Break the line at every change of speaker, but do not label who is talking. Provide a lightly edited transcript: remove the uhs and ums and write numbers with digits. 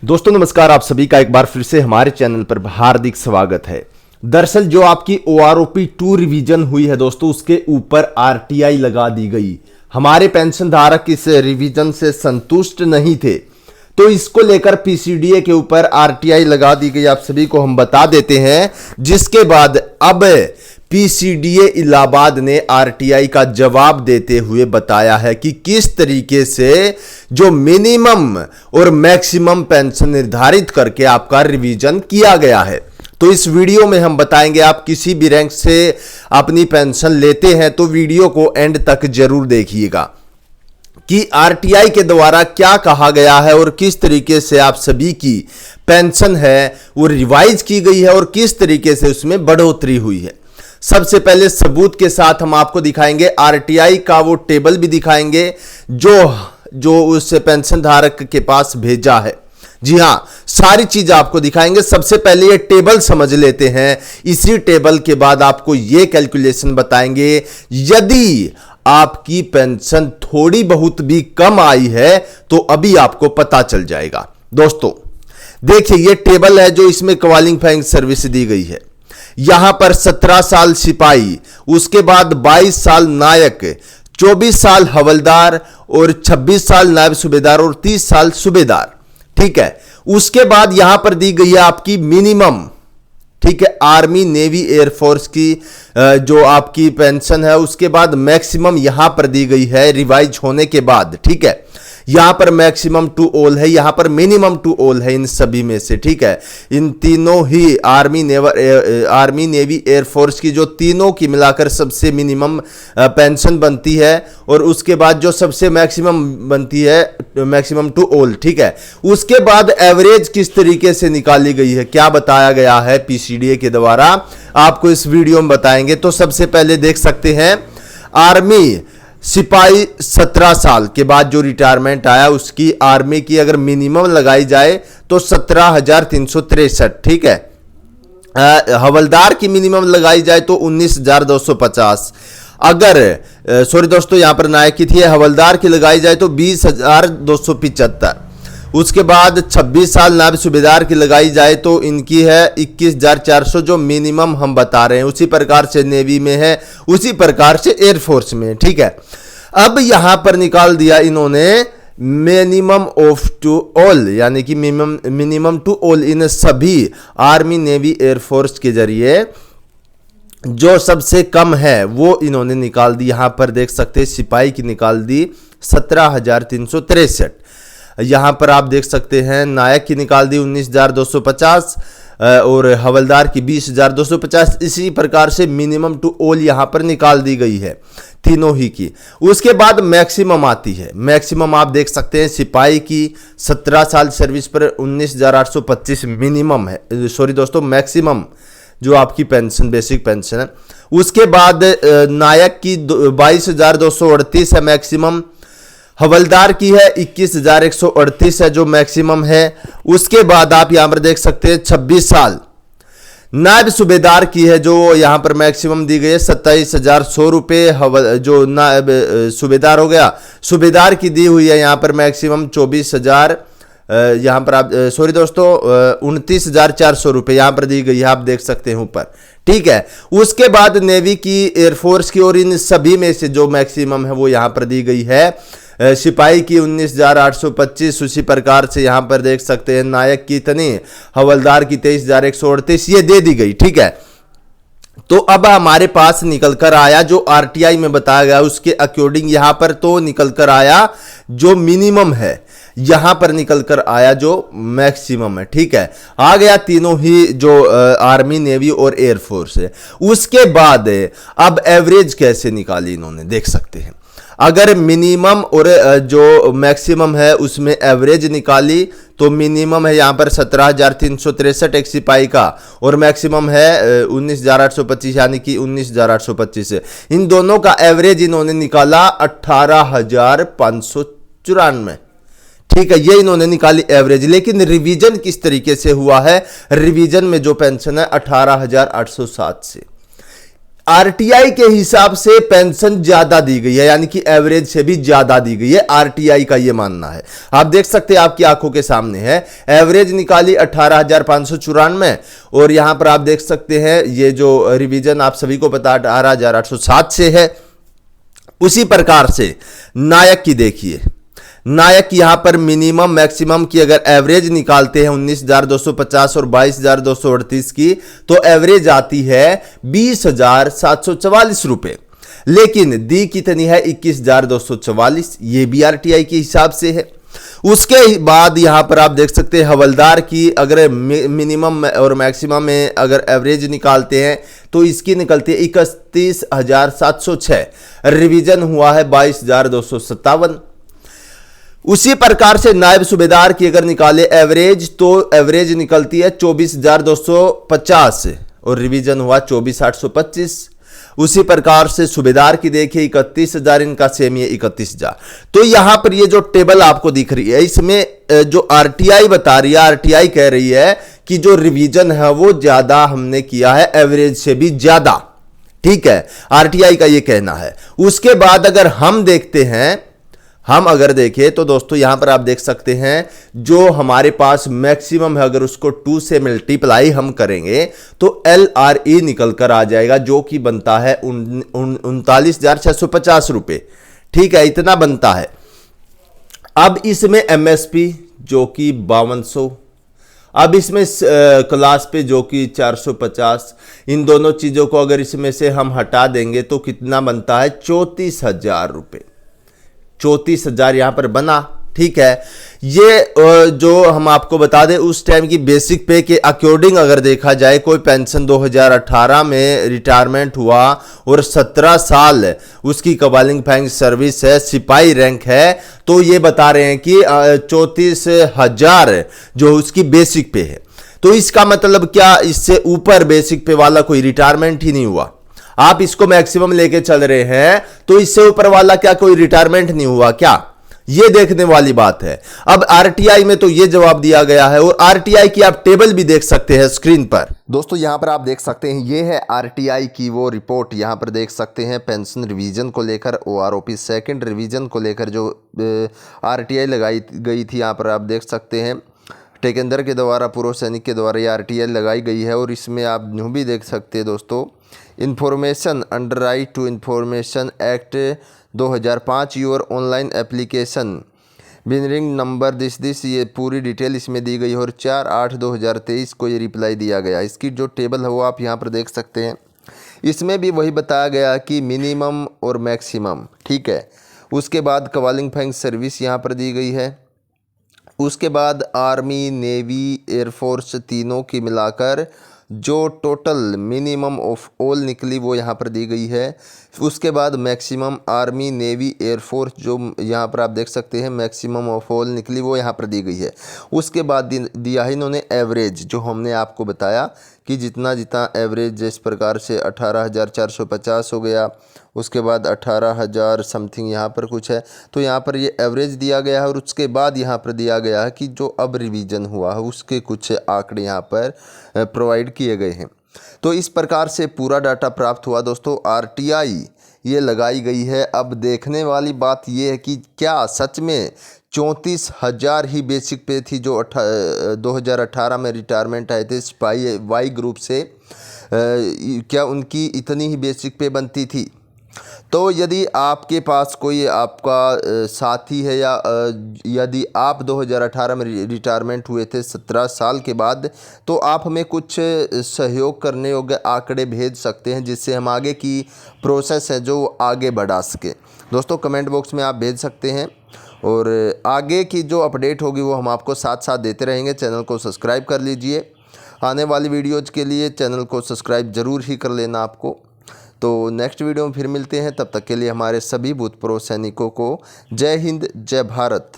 दोस्तों नमस्कार, आप सभी का एक बार फिर से हमारे चैनल पर हार्दिक स्वागत है। दरअसल जो आपकी OROP 2 रिवीजन हुई है दोस्तों, उसके ऊपर RTI लगा दी गई। हमारे पेंशन धारक इस रिवीजन से संतुष्ट नहीं थे, तो इसको लेकर PCDA के ऊपर RTI लगा दी गई। आप सभी को हम बता देते हैं, जिसके बाद अब PCDA इलाहाबाद ने RTI का जवाब देते हुए बताया है कि किस तरीके से जो मिनिमम और मैक्सिमम पेंशन निर्धारित करके आपका रिवीजन किया गया है। तो इस वीडियो में हम बताएंगे, आप किसी भी रैंक से अपनी पेंशन लेते हैं तो वीडियो को एंड तक जरूर देखिएगा कि RTI के द्वारा क्या कहा गया है और किस तरीके से आप सभी की पेंशन है वो रिवाइज की गई है और किस तरीके से उसमें बढ़ोतरी हुई है। सबसे पहले सबूत के साथ हम आपको दिखाएंगे, RTI का वो टेबल भी दिखाएंगे जो उस पेंशन धारक के पास भेजा है। जी हां, सारी चीज आपको दिखाएंगे। सबसे पहले ये टेबल समझ लेते हैं, इसी टेबल के बाद आपको ये कैलकुलेशन बताएंगे। यदि आपकी पेंशन थोड़ी बहुत भी कम आई है तो अभी आपको पता चल जाएगा। दोस्तों देखिए, ये टेबल है जो इसमें क्वालिफाइंग सर्विस दी गई है। यहां पर 17 साल सिपाही, उसके बाद 22 साल नायक, 24 साल हवलदार और 26 साल नायब सूबेदार और 30 साल सूबेदार। ठीक है, उसके बाद यहां पर दी गई है आपकी मिनिमम, ठीक है, आर्मी नेवी एयरफोर्स की जो आपकी पेंशन है। उसके बाद मैक्सिमम यहां पर दी गई है रिवाइज होने के बाद। ठीक है, यहां पर मैक्सिमम टू ऑल है, यहां पर मिनिमम टू ऑल है, इन सभी में से। ठीक है, इन तीनों ही आर्मी नेवी एयरफोर्स की जो तीनों की मिलाकर सबसे मिनिमम पेंशन बनती है और उसके बाद जो सबसे मैक्सिमम बनती है मैक्सिमम टू ऑल। ठीक है, उसके बाद एवरेज किस तरीके से निकाली गई है, क्या बताया गया है PCDA के द्वारा, आपको इस वीडियो में बताएंगे। तो सबसे पहले देख सकते हैं, आर्मी सिपाही 17 साल के बाद जो रिटायरमेंट आया उसकी आर्मी की अगर मिनिमम लगाई जाए तो 17,363। ठीक है, हवलदार की मिनिमम लगाई जाए तो 19,250। अगर सॉरी दोस्तों, यहां पर नायक की थी, हवलदार की लगाई जाए तो 20,275। उसके बाद 26 साल नायब सूबेदार की लगाई जाए तो इनकी है 21,400, जो मिनिमम हम बता रहे हैं। उसी प्रकार से नेवी में है, उसी प्रकार से एयरफोर्स में। ठीक है, अब यहां पर निकाल दिया इन्होंने मिनिमम ऑफ टू ऑल, यानी कि मिनिमम टू ऑल इन सभी आर्मी नेवी एयरफोर्स के जरिए जो सबसे कम है वो इन्होंने निकाल दी। यहां पर देख सकते हैं, सिपाही की निकाल दी 17,363। यहां पर आप देख सकते हैं नायक की निकाल दी 19,250 और हवलदार की 20,250। इसी प्रकार से मिनिमम टू ऑल यहां पर निकाल दी गई है तीनों ही की। उसके बाद मैक्सिमम आती है। मैक्सिमम आप देख सकते हैं, सिपाही की 17 साल सर्विस पर 19,825 मिनिमम है, सॉरी दोस्तों मैक्सिमम जो आपकी पेंशन बेसिक पेंशन है। उसके बाद नायक की 22,238 है मैक्सिमम, हवलदार की है 21,138 है जो मैक्सिमम है। उसके बाद आप यहां पर देख सकते हैं 26 साल नायब सूबेदार की है जो यहां पर मैक्सिमम दी गई है 27,100 रुपये, जो नायब सूबेदार हो गया। सूबेदार की दी हुई है यहां पर मैक्सिमम 24,000, यहां पर आप सॉरी दोस्तों 29,400 रुपये यहां पर दी गई है, आप देख सकते हैं ऊपर। ठीक है, उसके बाद नेवी की, एयरफोर्स की और इन सभी में से जो मैक्सिमम है वो यहां पर दी गई है। सिपाही की 19,825, उसी प्रकार से यहां पर देख सकते हैं नायक की इतनी, हवलदार की 23,138 ये दे दी गई। ठीक है, तो अब हमारे पास निकल कर आया जो RTI में बताया गया उसके अकॉर्डिंग, यहां पर तो निकल कर आया जो मिनिमम है, यहां पर निकल कर आया जो मैक्सिमम है। ठीक है, आ गया तीनों ही जो आर्मी नेवी और एयरफोर्स है। उसके बाद अब एवरेज कैसे निकाली इन्होंने, देख सकते हैं। अगर मिनिमम और जो मैक्सिमम है उसमें एवरेज निकाली तो मिनिमम है यहां पर 17,363 एक सिपाही का और मैक्सिमम है 19,825, यानी कि 19,825। इन दोनों का एवरेज इन्होंने निकाला 18,594। ठीक है, ये इन्होंने निकाली एवरेज। लेकिन रिवीजन किस तरीके से हुआ है, रिवीजन में जो पेंशन है 18,807 से। आरटीआई के हिसाब से पेंशन ज्यादा दी गई है, यानी कि एवरेज से भी ज्यादा दी गई है, आरटीआई का ये मानना है। आप देख सकते हैं, आपकी आंखों के सामने है, एवरेज निकाली 18,594 और यहां पर आप देख सकते हैं ये जो रिवीजन आप सभी को पता 18,807 से है। उसी प्रकार से नायक की देखिए, नायक यहां पर मिनिमम मैक्सिमम की अगर एवरेज निकालते हैं 19,250 और 22,238 की, तो एवरेज आती है 20,744 रुपए, लेकिन दी कितनी है 21,244, ये भी आरटीआई के हिसाब से है। उसके बाद यहां पर आप देख सकते हैं हवलदार की अगर मिनिमम और मैक्सिमम में अगर एवरेज निकालते हैं तो इसकी निकलती है 31,706, रिवीजन हुआ है 22,257। उसी प्रकार से नायब सूबेदार की अगर निकाले एवरेज तो एवरेज निकलती है 24,250 और रिवीजन हुआ 24,825। उसी प्रकार से सूबेदार की देखिए 31,000, इनका सेम ये 31,000। तो यहां पर ये जो टेबल आपको दिख रही है इसमें जो आरटीआई बता रही है, आरटीआई कह रही है कि जो रिवीजन है वो ज्यादा हमने किया है एवरेज से भी ज्यादा, ठीक है, आरटीआई का ये कहना है। उसके बाद अगर हम देखते हैं, हम अगर देखें तो दोस्तों यहां पर आप देख सकते हैं जो हमारे पास मैक्सिमम है अगर उसको 2 से मल्टीप्लाई हम करेंगे तो LRE निकल कर आ जाएगा, जो कि बनता है 39,650 रुपए, ठीक है, इतना बनता है। अब इसमें MSP जो कि 5200, अब इसमें क्लास पे जो कि 450, इन दोनों चीजों को अगर इसमें से हम हटा देंगे तो कितना बनता है 34,000 रुपए, 34,000 यहां पर बना, ठीक है। ये जो हम आपको बता दें उस टाइम की बेसिक पे के अकॉर्डिंग अगर देखा जाए, कोई पेंशन 2018 में रिटायरमेंट हुआ और 17 साल उसकी क्वालिफाइंग सर्विस है, सिपाही रैंक है, तो ये बता रहे हैं कि 34,000 जो उसकी बेसिक पे है। तो इसका मतलब क्या, इससे ऊपर बेसिक पे वाला कोई रिटायरमेंट ही नहीं हुआ। आप इसको मैक्सिमम लेके चल रहे हैं तो इससे ऊपर वाला क्या कोई रिटायरमेंट नहीं हुआ क्या, ये देखने वाली बात है। अब आरटीआई में तो ये जवाब दिया गया है और आरटीआई की आप टेबल भी देख सकते हैं स्क्रीन पर। दोस्तों यहां पर आप देख सकते हैं ये है आरटीआई की वो रिपोर्ट, यहां पर देख सकते हैं पेंशन रिवीजन को लेकर, OROP सेकंड रिवीजन को लेकर जो आरटीआई लगाई गई थी, यहां पर आप देख सकते हैं टेकेंदर के द्वारा, पूर्व सैनिक के द्वारा ये आरटीआई लगाई गई है। और इसमें आप यूँ भी देख सकते हैं दोस्तों, information under right to information act 2005 your online application बिनरिंग नंबर दिस ये पूरी डिटेल इसमें दी गई है। और 4/8/2023 को ये रिप्लाई दिया गया। इसकी जो टेबल है वो आप यहाँ पर देख सकते हैं। इसमें भी वही बताया गया कि मिनिमम और मैक्सिमम, ठीक है। उसके बाद क्वालिफाइंग सर्विस यहाँ पर दी गई है। उसके बाद आर्मी, नेवी, एयरफोर्स तीनों की मिलाकर जो टोटल मिनिमम ऑफ ऑल निकली वो यहाँ पर दी गई है। उसके बाद मैक्सिमम आर्मी, नेवी, एयरफोर्स जो यहाँ पर आप देख सकते हैं मैक्सिमम ऑफ ऑल निकली वो यहाँ पर दी गई है। उसके बाद दिया है इन्होंने एवरेज, जो हमने आपको बताया कि जितना जितना एवरेज इस प्रकार से 18,450 हो गया। उसके बाद 18,000 समथिंग यहाँ पर कुछ है, तो यहाँ पर ये एवरेज दिया गया है। और उसके बाद यहाँ पर दिया गया है कि जो अब रिवीजन हुआ है उसके कुछ आंकड़े यहाँ पर प्रोवाइड किए गए हैं। तो इस प्रकार से पूरा डाटा प्राप्त हुआ दोस्तों। आरटीआई ये लगाई गई है। अब देखने वाली बात ये है कि क्या सच में 34,000 ही बेसिक पे थी जो 2018 में रिटायरमेंट आए थे सिपाही वाई ग्रुप से, क्या उनकी इतनी ही बेसिक पे बनती थी? तो यदि आपके पास कोई आपका साथी है या यदि आप 2018 में रिटायरमेंट हुए थे 17 साल के बाद, तो आप हमें कुछ सहयोग करने योग्य आंकड़े भेज सकते हैं जिससे हम आगे की प्रोसेस है जो आगे बढ़ा सके। दोस्तों कमेंट बॉक्स में आप भेज सकते हैं और आगे की जो अपडेट होगी वो हम आपको साथ साथ देते रहेंगे। चैनल को सब्सक्राइब कर लीजिए। आने वाली वीडियोज़ के लिए चैनल को सब्सक्राइब ज़रूर ही कर लेना आपको। तो नेक्स्ट वीडियो में फिर मिलते हैं, तब तक के लिए हमारे सभी भूतपूर्व सैनिकों को जय हिंद, जय भारत।